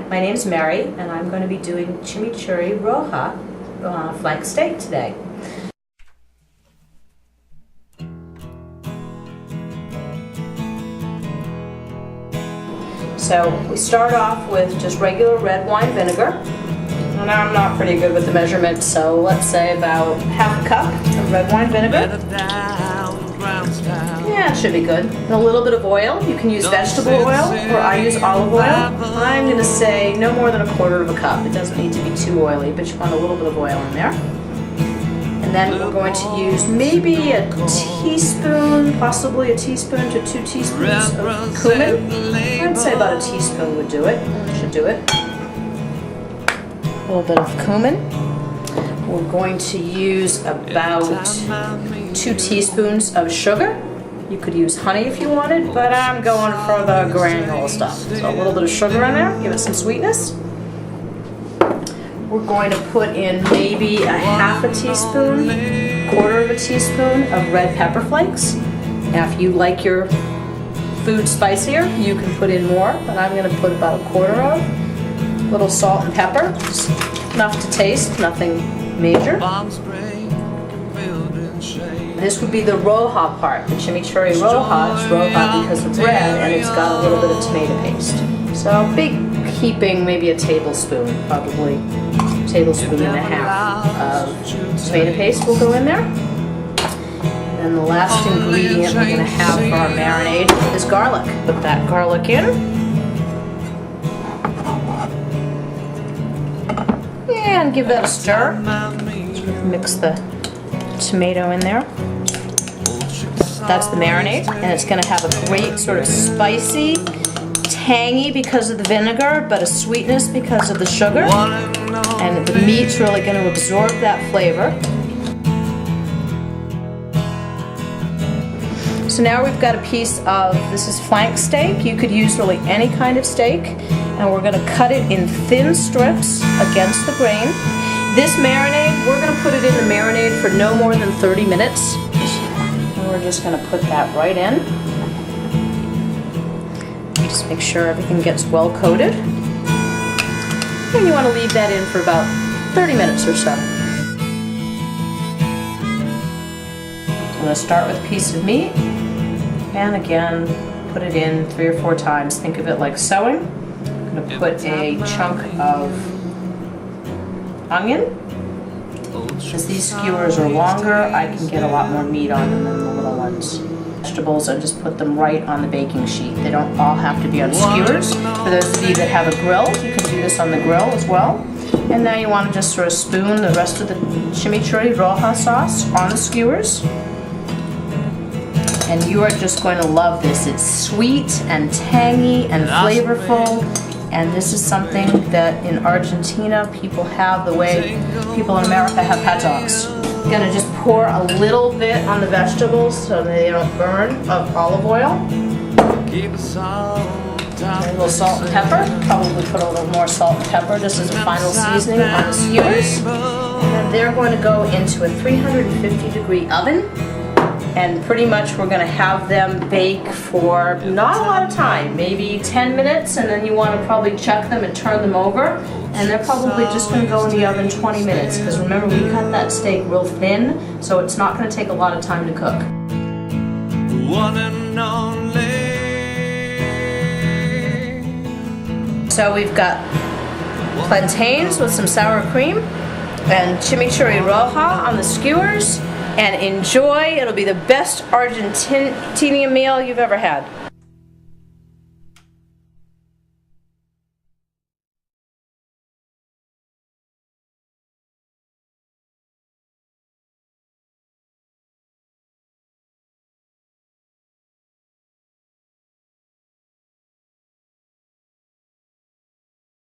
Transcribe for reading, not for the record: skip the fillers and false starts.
my name's Mary, and I'm going to be doing Chimichurri Roja flank steak today. So we start off with just regular red wine vinegar. And I'm not pretty good with the measurements, so let's say about half a cup of red wine vinegar. Yeah, it should be good. And a little bit of oil. You can use vegetable oil, or I use olive oil. I'm going to say no more than 1/4 of a cup. It doesn't need to be too oily, but you want a little bit of oil in there. And then we're going to use maybe a teaspoon, possibly a teaspoon to 2 teaspoons of cumin. I'd say about a teaspoon would do it. Should do it. A little bit of cumin. We're going to use about 2 teaspoons of sugar. You could use honey if you wanted, but I'm going for the granule stuff. So a little bit of sugar in there, give it some sweetness. We're going to put in maybe a half a teaspoon, 1/4 of a teaspoon of red pepper flakes. Now if you like your food spicier, you can put in more, but I'm going to put about 1/4 of. A little salt and pepper, just enough to taste, nothing major. This would be the Roja part, the Chimichurri Roja. It's Roja because it's red and it's got a little bit of tomato paste. So big heaping, maybe a tablespoon, probably a tablespoon and a half of tomato paste will go in there. And the last ingredient we're going to have for our marinade is garlic. Put that garlic in. And give that a stir. Mix the tomato in there. That's the marinade, and it's going to have a great sort of spicy, tangy because of the vinegar, but a sweetness because of the sugar. And the meat's really going to absorb that flavor. So now we've got a piece of, this is flank steak. You could use really any kind of steak. And we're going to cut it in thin strips against the grain. This marinade, we're going to put it in the marinade for no more than 30 minutes. And we're just going to put that right in. Just make sure everything gets well coated. And you want to leave that in for about 30 minutes or so. I'm going to start with a piece of meat. And again, put it in 3 or 4 times. Think of it like sewing. I'm going to put a chunk of onion. As these skewers are longer, I can get a lot more meat on them than the little ones. Vegetables, I just put them right on the baking sheet. They don't all have to be on skewers. For those of you that have a grill, you can do this on the grill as well. And now you want to just sort of spoon the rest of the Chimichurri Roja sauce on the skewers. And you are just going to love this. It's sweet and tangy and flavorful. And this is something that in Argentina people have the way people in America have hot dogs. I'm going to just pour a little bit on the vegetables so they don't burn of olive oil. A little salt and pepper. Probably put a little more salt and pepper just as a final seasoning on the skewers. And they're going to go into a 350-degree oven. And pretty much we're going to have them bake for not a lot of time, maybe 10 minutes, and then you want to probably check them and turn them over. And they're probably just going to go in the oven 20 minutes, because remember we cut that steak real thin, so it's not going to take a lot of time to cook. One and only. So we've got plantains with some sour cream and Chimichurri Roja on the skewers. And enjoy, it'll be the best Argentinian meal you've ever had.